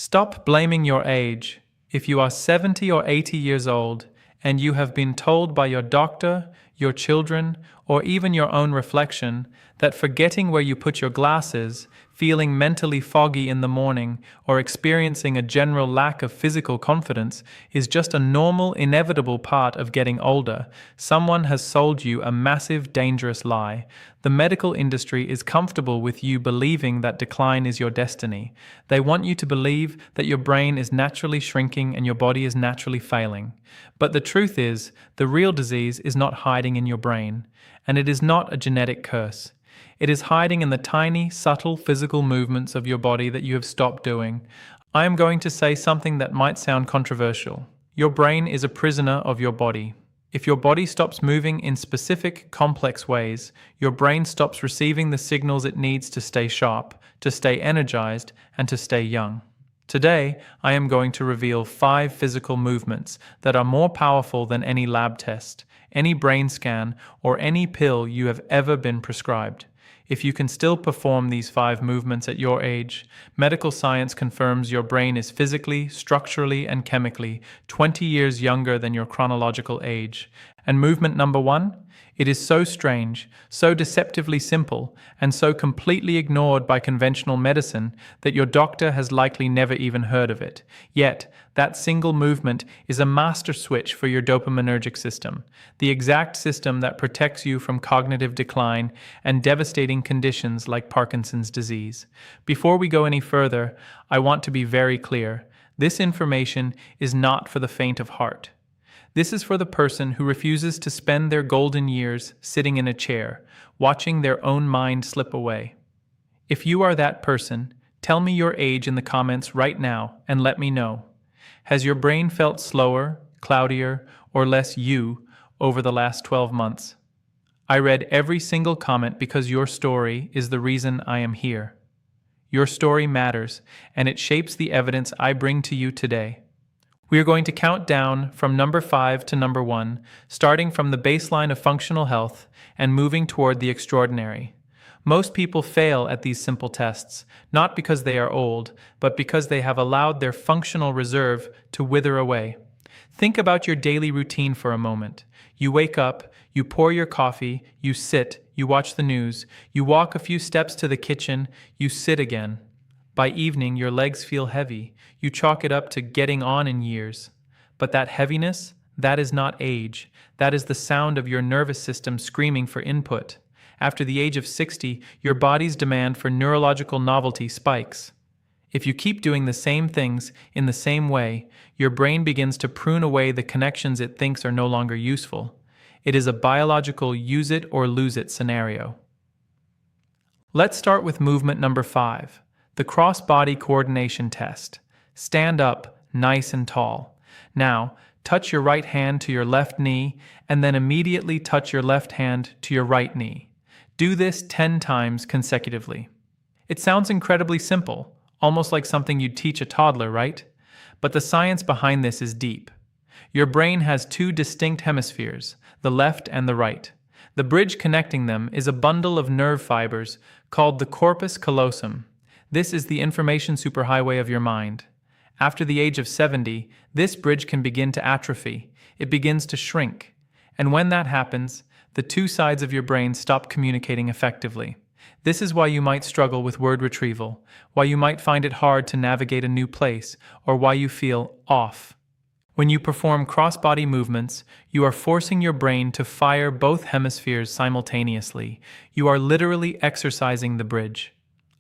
Stop blaming your age. If you are 70 or 80 years old and you have been told by your doctor, your children, or even your own reflection that forgetting where you put your glasses, feeling mentally foggy in the morning, or experiencing a general lack of physical confidence is just a normal, inevitable part of getting older, someone has sold you a massive, dangerous lie. The medical industry is comfortable with you believing that decline is your destiny. They want you to believe that your brain is naturally shrinking and your body is naturally failing. But the truth is, the real disease is not hiding in your brain, and it is not a genetic curse. It is hiding in the tiny, subtle physical movements of your body that you have stopped doing. I am going to say something that might sound controversial. Your brain is a prisoner of your body. If your body stops moving in specific, complex ways, your brain stops receiving the signals it needs to stay sharp, to stay energized, and to stay young. Today, I am going to reveal 5 physical movements that are more powerful than any lab test, any brain scan, or any pill you have ever been prescribed. If you can still perform these 5 movements at your age, medical science confirms your brain is physically, structurally, and chemically 20 years younger than your chronological age. And movement number 1? It is so strange, so deceptively simple, and so completely ignored by conventional medicine that your doctor has likely never even heard of it. Yet, that single movement is a master switch for your dopaminergic system, the exact system that protects you from cognitive decline and devastating conditions like Parkinson's disease. Before we go any further, I want to be very clear. This information is not for the faint of heart. This is for the person who refuses to spend their golden years sitting in a chair, watching their own mind slip away. If you are that person, tell me your age in the comments right now and let me know. Has your brain felt slower, cloudier, or less you over the last 12 months? I read every single comment because your story is the reason I am here. Your story matters, and it shapes the evidence I bring to you today. We are going to count down from number 5 to number 1, starting from the baseline of functional health and moving toward the extraordinary. Most people fail at these simple tests, not because they are old, but because they have allowed their functional reserve to wither away. Think about your daily routine for a moment. You wake up, you pour your coffee, you sit, you watch the news, you walk a few steps to the kitchen, you sit again. By evening, your legs feel heavy. You chalk it up to getting on in years. But that heaviness, that is not age. That is the sound of your nervous system screaming for input. After the age of 60, your body's demand for neurological novelty spikes. If you keep doing the same things in the same way, your brain begins to prune away the connections it thinks are no longer useful. It is a biological use it or lose it scenario. Let's start with movement number 5. The cross-body coordination test. Stand up, nice and tall. Now, touch your right hand to your left knee, and then immediately touch your left hand to your right knee. Do this 10 times consecutively. It sounds incredibly simple, almost like something you'd teach a toddler, right? But the science behind this is deep. Your brain has 2 distinct hemispheres, the left and the right. The bridge connecting them is a bundle of nerve fibers called the corpus callosum. This is the information superhighway of your mind. After the age of 70, this bridge can begin to atrophy. It begins to shrink. And when that happens, the 2 sides of your brain stop communicating effectively. This is why you might struggle with word retrieval, why you might find it hard to navigate a new place, or why you feel off. When you perform cross-body movements, you are forcing your brain to fire both hemispheres simultaneously. You are literally exercising the bridge.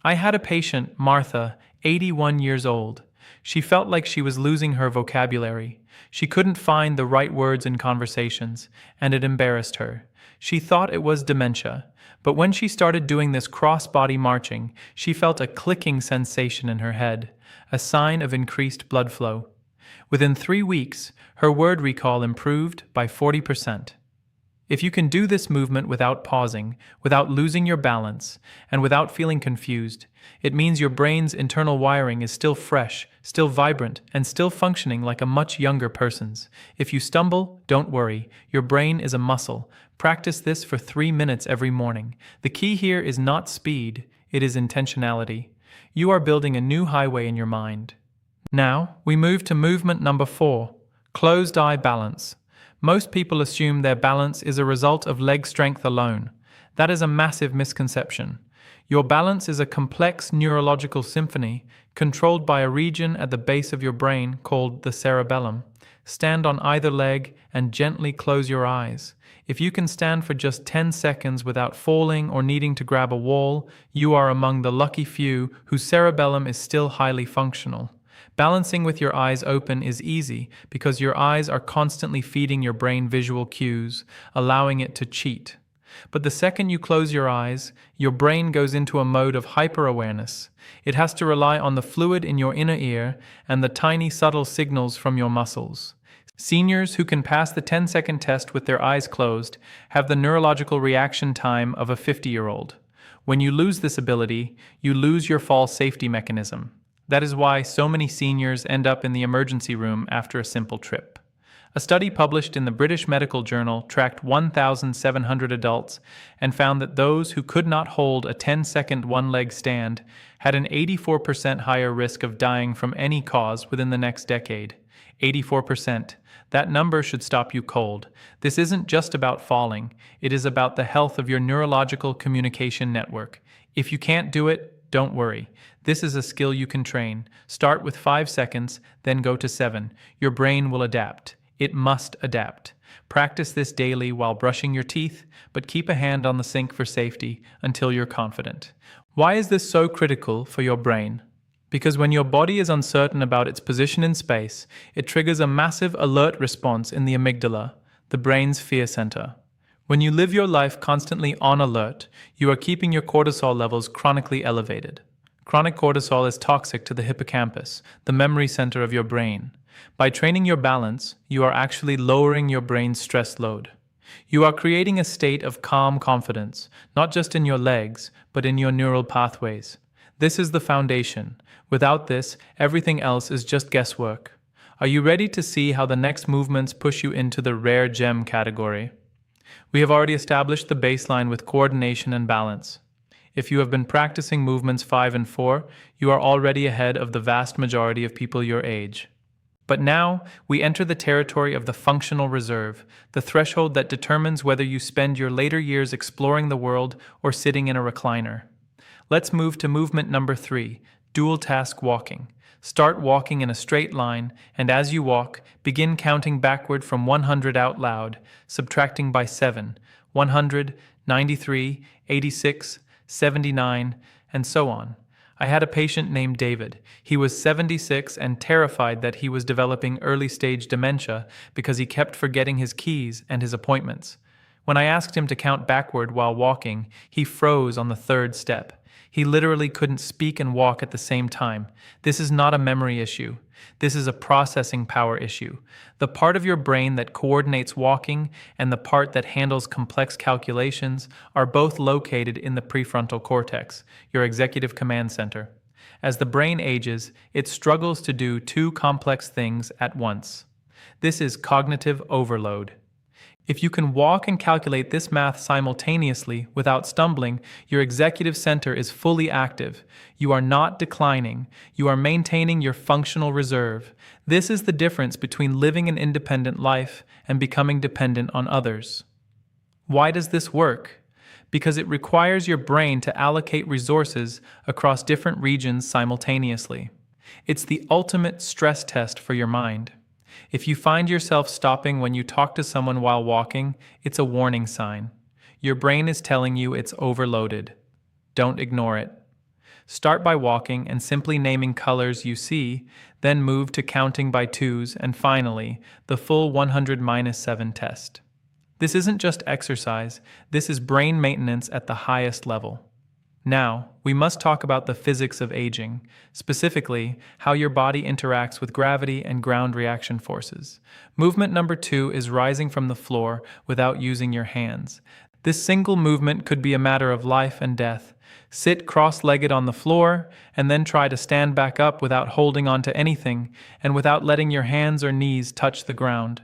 I had a patient, Martha, 81 years old. She felt like she was losing her vocabulary. She couldn't find the right words in conversations, and it embarrassed her. She thought it was dementia, but when she started doing this cross-body marching, she felt a clicking sensation in her head, a sign of increased blood flow. Within 3 weeks, her word recall improved by 40%. If you can do this movement without pausing, without losing your balance, and without feeling confused, it means your brain's internal wiring is still fresh, still vibrant, and still functioning like a much younger person's. If you stumble, don't worry. Your brain is a muscle. Practice this for 3 minutes every morning. The key here is not speed, it is intentionality. You are building a new highway in your mind. Now, we move to movement number 4, closed eye balance. Most people assume their balance is a result of leg strength alone. That is a massive misconception. Your balance is a complex neurological symphony controlled by a region at the base of your brain called the cerebellum. Stand on either leg and gently close your eyes. If you can stand for just 10 seconds without falling or needing to grab a wall, you are among the lucky few whose cerebellum is still highly functional. Balancing with your eyes open is easy because your eyes are constantly feeding your brain visual cues, allowing it to cheat. But the second you close your eyes, your brain goes into a mode of hyper-awareness. It has to rely on the fluid in your inner ear and the tiny subtle signals from your muscles. Seniors who can pass the 10-second test with their eyes closed have the neurological reaction time of a 50-year-old. When you lose this ability, you lose your fall safety mechanism. That is why so many seniors end up in the emergency room after a simple trip. A study published in the British Medical Journal tracked 1,700 adults and found that those who could not hold a 10-second one-leg stand had an 84% higher risk of dying from any cause within the next decade. 84%. That number should stop you cold. This isn't just about falling. It is about the health of your neurological communication network. If you can't do it, don't worry. This is a skill you can train. Start with 5 seconds, then go to 7. Your brain will adapt. It must adapt. Practice this daily while brushing your teeth, but keep a hand on the sink for safety until you're confident. Why is this so critical for your brain? Because when your body is uncertain about its position in space, it triggers a massive alert response in the amygdala, the brain's fear center. When you live your life constantly on alert, you are keeping your cortisol levels chronically elevated. Chronic cortisol is toxic to the hippocampus, the memory center of your brain. By training your balance, you are actually lowering your brain's stress load. You are creating a state of calm confidence, not just in your legs, but in your neural pathways. This is the foundation. Without this, everything else is just guesswork. Are you ready to see how the next movements push you into the rare gem category? We have already established the baseline with coordination and balance. If you have been practicing movements 5 and 4, you are already ahead of the vast majority of people your age. But now, we enter the territory of the functional reserve, the threshold that determines whether you spend your later years exploring the world or sitting in a recliner. Let's move to movement number 3, dual task walking. Start walking in a straight line, and as you walk, begin counting backward from 100 out loud, subtracting by 7, 100, 93, 86, 79, and so on. I had a patient named David. He was 76 and terrified that he was developing early-stage dementia because he kept forgetting his keys and his appointments. When I asked him to count backward while walking, he froze on the 3rd step. He literally couldn't speak and walk at the same time. This is not a memory issue. This is a processing power issue. The part of your brain that coordinates walking and the part that handles complex calculations are both located in the prefrontal cortex, your executive command center. As the brain ages, it struggles to do 2 complex things at once. This is cognitive overload. If you can walk and calculate this math simultaneously without stumbling, your executive center is fully active. You are not declining. You are maintaining your functional reserve. This is the difference between living an independent life and becoming dependent on others. Why does this work? Because it requires your brain to allocate resources across different regions simultaneously. It's the ultimate stress test for your mind. If you find yourself stopping when you talk to someone while walking, it's a warning sign. Your brain is telling you it's overloaded. Don't ignore it. Start by walking and simply naming colors you see, then move to counting by 2s, and finally, the full 100-7 test. This isn't just exercise, this is brain maintenance at the highest level. Now, we must talk about the physics of aging, specifically how your body interacts with gravity and ground reaction forces. Movement number 2 is rising from the floor without using your hands. This single movement could be a matter of life and death. Sit cross-legged on the floor, and then try to stand back up without holding onto anything and without letting your hands or knees touch the ground.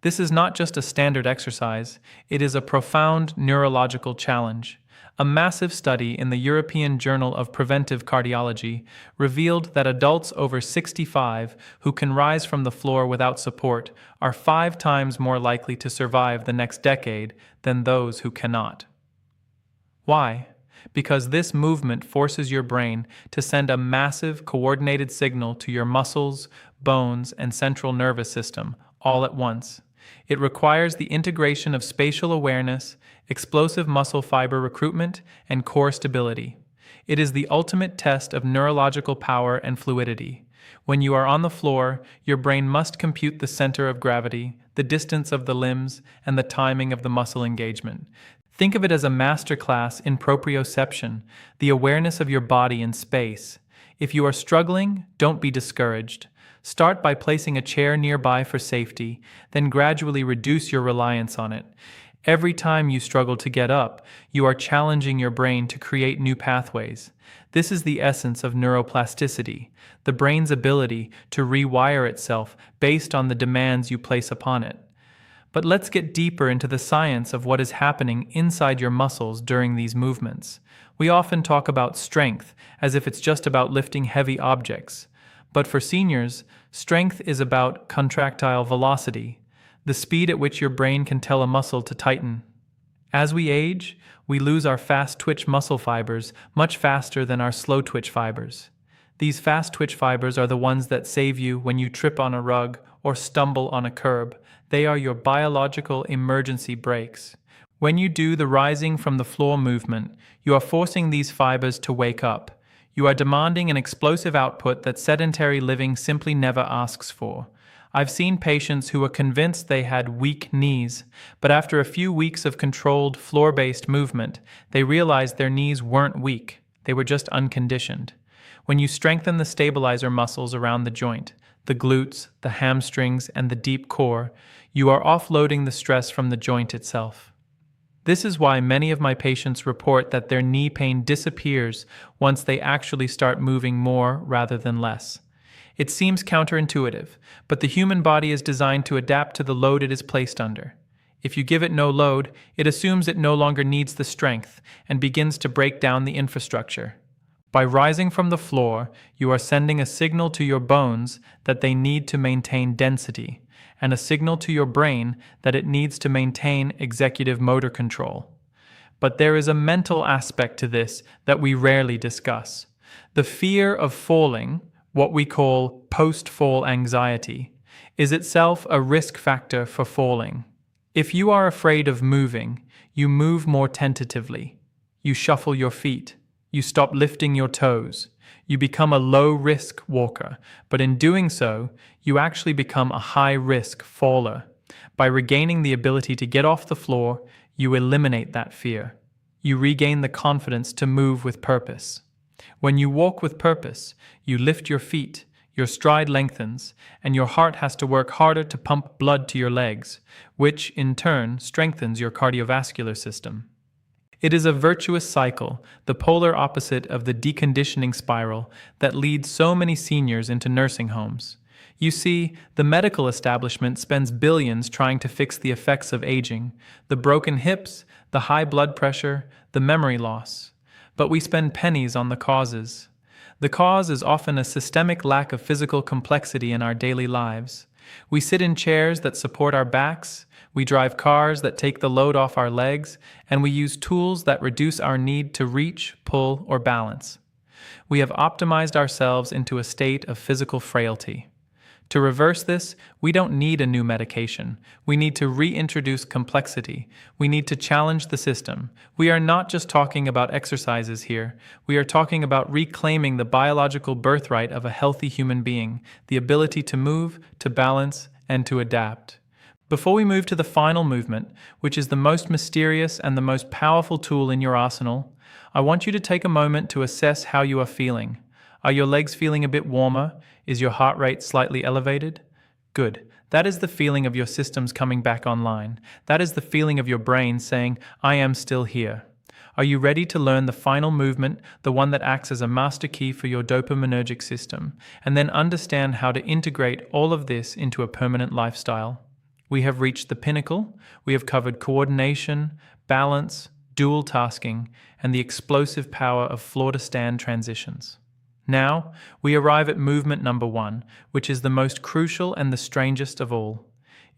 This is not just a standard exercise, it is a profound neurological challenge. A massive study in the European Journal of Preventive Cardiology revealed that adults over 65 who can rise from the floor without support are 5 times more likely to survive the next decade than those who cannot. Why? Because this movement forces your brain to send a massive coordinated signal to your muscles, bones, and central nervous system all at once. It requires the integration of spatial awareness, explosive muscle fiber recruitment, and core stability. It is the ultimate test of neurological power and fluidity. When you are on the floor, your brain must compute the center of gravity, the distance of the limbs, and the timing of the muscle engagement. Think of it as a masterclass in proprioception, the awareness of your body in space. If you are struggling, don't be discouraged. Start by placing a chair nearby for safety, then gradually reduce your reliance on it. Every time you struggle to get up, you are challenging your brain to create new pathways. This is the essence of neuroplasticity, the brain's ability to rewire itself based on the demands you place upon it. But let's get deeper into the science of what is happening inside your muscles during these movements. We often talk about strength as if it's just about lifting heavy objects. But for seniors, strength is about contractile velocity, the speed at which your brain can tell a muscle to tighten. As we age, we lose our fast-twitch muscle fibers much faster than our slow-twitch fibers. These fast-twitch fibers are the ones that save you when you trip on a rug or stumble on a curb. They are your biological emergency brakes. When you do the rising from the floor movement, you are forcing these fibers to wake up. You are demanding an explosive output that sedentary living simply never asks for. I've seen patients who were convinced they had weak knees, but after a few weeks of controlled floor-based movement, they realized their knees weren't weak, they were just unconditioned. When you strengthen the stabilizer muscles around the joint, the glutes, the hamstrings, and the deep core, you are offloading the stress from the joint itself. This is why many of my patients report that their knee pain disappears once they actually start moving more rather than less. It seems counterintuitive, but the human body is designed to adapt to the load it is placed under. If you give it no load, it assumes it no longer needs the strength and begins to break down the infrastructure. By rising from the floor, you are sending a signal to your bones that they need to maintain density, and a signal to your brain that it needs to maintain executive motor control. But there is a mental aspect to this that we rarely discuss. The fear of falling, what we call post-fall anxiety, is itself a risk factor for falling. If you are afraid of moving, you move more tentatively. You shuffle your feet. You stop lifting your toes. You become a low-risk walker, but in doing so, you actually become a high-risk faller. By regaining the ability to get off the floor, you eliminate that fear. You regain the confidence to move with purpose. When you walk with purpose, you lift your feet, your stride lengthens, and your heart has to work harder to pump blood to your legs, which, in turn, strengthens your cardiovascular system. It is a virtuous cycle, the polar opposite of the deconditioning spiral that leads so many seniors into nursing homes. You see, the medical establishment spends billions trying to fix the effects of aging, the broken hips, the high blood pressure, the memory loss. But we spend pennies on the causes. The cause is often a systemic lack of physical complexity in our daily lives. We sit in chairs that support our backs, we drive cars that take the load off our legs, and we use tools that reduce our need to reach, pull, or balance. We have optimized ourselves into a state of physical frailty. To reverse this, we don't need a new medication. We need to reintroduce complexity. We need to challenge the system. We are not just talking about exercises here. We are talking about reclaiming the biological birthright of a healthy human being, the ability to move, to balance, and to adapt. Before we move to the final movement, which is the most mysterious and the most powerful tool in your arsenal, I want you to take a moment to assess how you are feeling. Are your legs feeling a bit warmer? Is your heart rate slightly elevated? Good. That is the feeling of your systems coming back online. That is the feeling of your brain saying, I am still here. Are you ready to learn the final movement, the one that acts as a master key for your dopaminergic system, and then understand how to integrate all of this into a permanent lifestyle? We have reached the pinnacle. We have covered coordination, balance, dual tasking, and the explosive power of floor-to-stand transitions. Now, we arrive at movement number 1, which is the most crucial and the strangest of all.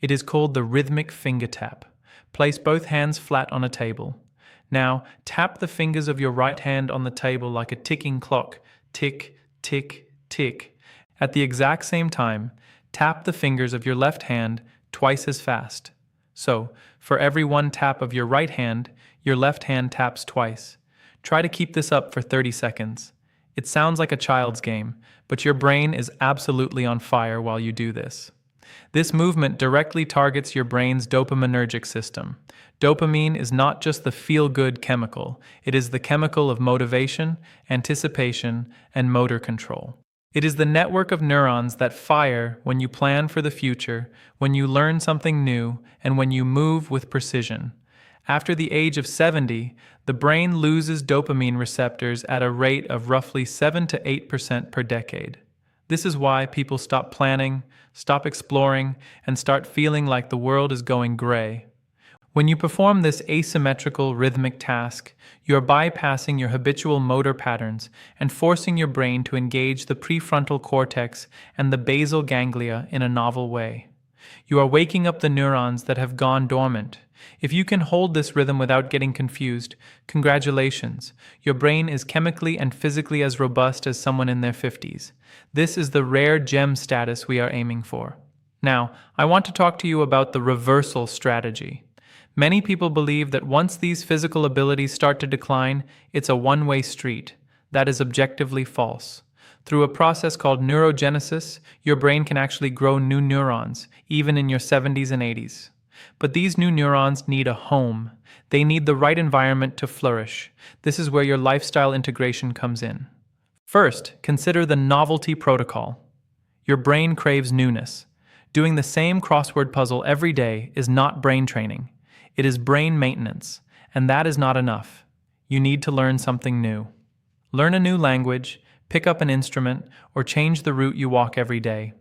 It is called the rhythmic finger tap. Place both hands flat on a table. Now, tap the fingers of your right hand on the table like a ticking clock. Tick, tick, tick. At the exact same time, tap the fingers of your left hand twice as fast. So, for every one tap of your right hand, your left hand taps twice. Try to keep this up for 30 seconds. It sounds like a child's game, but your brain is absolutely on fire while you do this. This movement directly targets your brain's dopaminergic system. Dopamine is not just the feel-good chemical, it is the chemical of motivation, anticipation, and motor control. It is the network of neurons that fire when you plan for the future, when you learn something new, and when you move with precision. After the age of 70, the brain loses dopamine receptors at a rate of roughly 7 to 8% per decade. This is why people stop planning, stop exploring, and start feeling like the world is going gray. When you perform this asymmetrical rhythmic task, you are bypassing your habitual motor patterns and forcing your brain to engage the prefrontal cortex and the basal ganglia in a novel way. You are waking up the neurons that have gone dormant. If you can hold this rhythm without getting confused, congratulations, your brain is chemically and physically as robust as someone in their 50s. This is the rare gem status we are aiming for. Now, I want to talk to you about the reversal strategy. Many people believe that once these physical abilities start to decline, it's a one-way street. That is objectively false. Through a process called neurogenesis, your brain can actually grow new neurons, even in your 70s and 80s. But these new neurons need a home. They need the right environment to flourish. This is where your lifestyle integration comes in. First, consider the novelty protocol. Your brain craves newness. Doing the same crossword puzzle every day is not brain training. It is brain maintenance, and that is not enough. You need to learn something new. Learn a new language, pick up an instrument, or change the route you walk every day.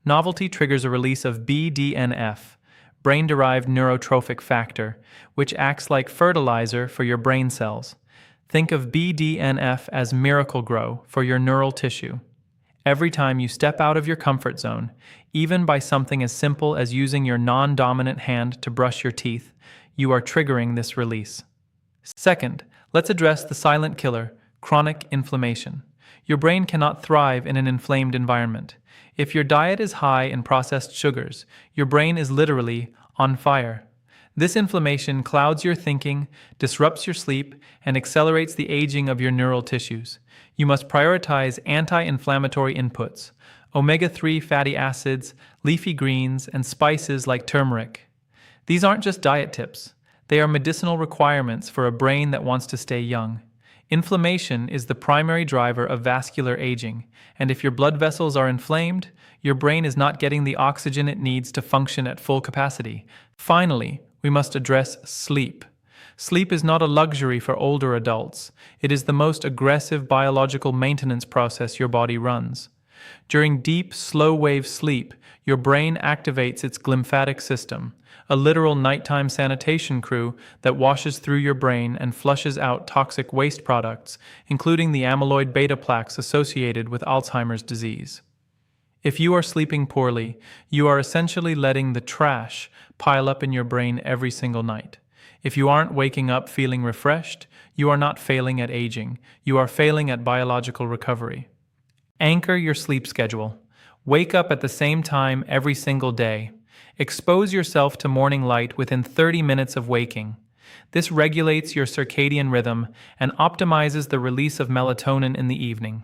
Novelty triggers a release of BDNF, brain-derived neurotrophic factor, which acts like fertilizer for your brain cells. Think of BDNF as Miracle-Gro for your neural tissue. Every time you step out of your comfort zone, even by something as simple as using your non-dominant hand to brush your teeth, you are triggering this release. Second, let's address the silent killer, chronic inflammation. Your brain cannot thrive in an inflamed environment. If your diet is high in processed sugars, your brain is literally on fire. This inflammation clouds your thinking, disrupts your sleep, and accelerates the aging of your neural tissues. You must prioritize anti-inflammatory inputs, omega-3 fatty acids, leafy greens, and spices like turmeric. These aren't just diet tips. They are medicinal requirements for a brain that wants to stay young. Inflammation is the primary driver of vascular aging, and if your blood vessels are inflamed, your brain is not getting the oxygen it needs to function at full capacity. Finally, we must address sleep. Sleep is not a luxury for older adults. It is the most aggressive biological maintenance process your body runs. During deep, slow-wave sleep, your brain activates its glymphatic system, a literal nighttime sanitation crew that washes through your brain and flushes out toxic waste products, including the amyloid beta plaques associated with Alzheimer's disease. If you are sleeping poorly, you are essentially letting the trash pile up in your brain every single night. If you aren't waking up feeling refreshed, you are not failing at aging, you are failing at biological recovery. Anchor your sleep schedule. Wake up at the same time every single day. Expose yourself to morning light within 30 minutes of waking. This regulates your circadian rhythm and optimizes the release of melatonin in the evening.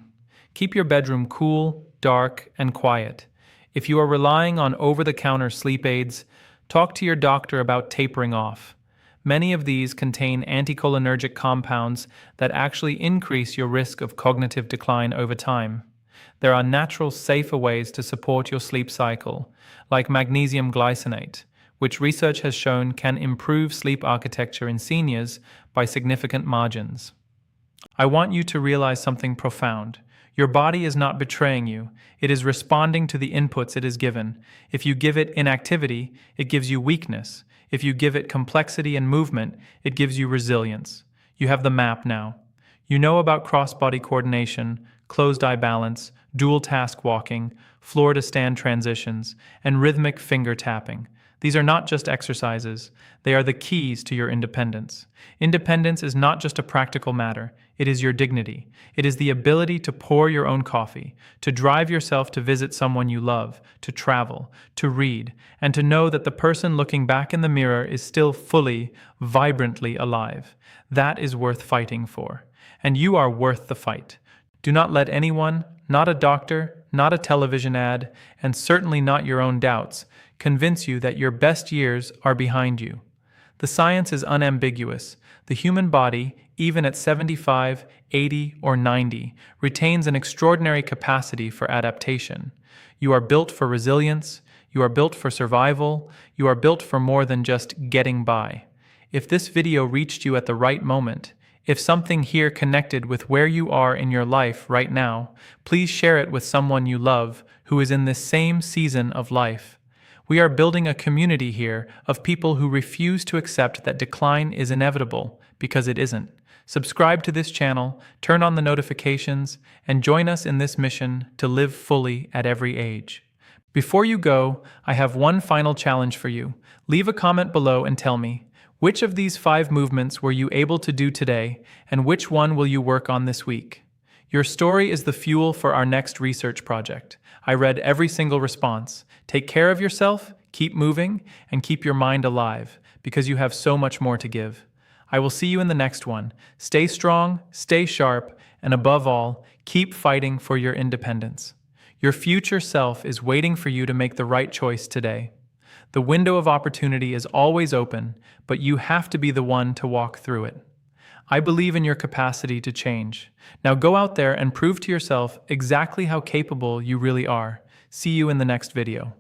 Keep your bedroom cool, dark, and quiet. If you are relying on over-the-counter sleep aids, talk to your doctor about tapering off. Many of these contain anticholinergic compounds that actually increase your risk of cognitive decline over time. There are natural, safer ways to support your sleep cycle, like magnesium glycinate, which research has shown can improve sleep architecture in seniors by significant margins. I want you to realize something profound. Your body is not betraying you. It is responding to the inputs it is given. If you give it inactivity, it gives you weakness. If you give it complexity and movement, it gives you resilience. You have the map now. You know about cross-body coordination, closed-eye balance, dual-task walking, floor-to-stand transitions, and rhythmic finger tapping. These are not just exercises, they are the keys to your independence. Independence is not just a practical matter, it is your dignity. It is the ability to pour your own coffee, to drive yourself to visit someone you love, to travel, to read, and to know that the person looking back in the mirror is still fully, vibrantly alive. That is worth fighting for. And you are worth the fight. Do not let anyone, not a doctor, not a television ad, and certainly not your own doubts, convince you that your best years are behind you. The science is unambiguous. The human body, even at 75, 80, or 90, retains an extraordinary capacity for adaptation. You are built for resilience, you are built for survival, you are built for more than just getting by. If this video reached you at the right moment, if something here connected with where you are in your life right now, please share it with someone you love who is in this same season of life. We are building a community here of people who refuse to accept that decline is inevitable, because it isn't. Subscribe to this channel, turn on the notifications, and join us in this mission to live fully at every age. Before you go, I have one final challenge for you. Leave a comment below and tell me, which of these 5 movements were you able to do today, and which one will you work on this week? Your story is the fuel for our next research project. I read every single response. Take care of yourself, keep moving, and keep your mind alive, because you have so much more to give. I will see you in the next one. Stay strong, stay sharp, and above all, keep fighting for your independence. Your future self is waiting for you to make the right choice today. The window of opportunity is always open, but you have to be the one to walk through it. I believe in your capacity to change. Now go out there and prove to yourself exactly how capable you really are. See you in the next video.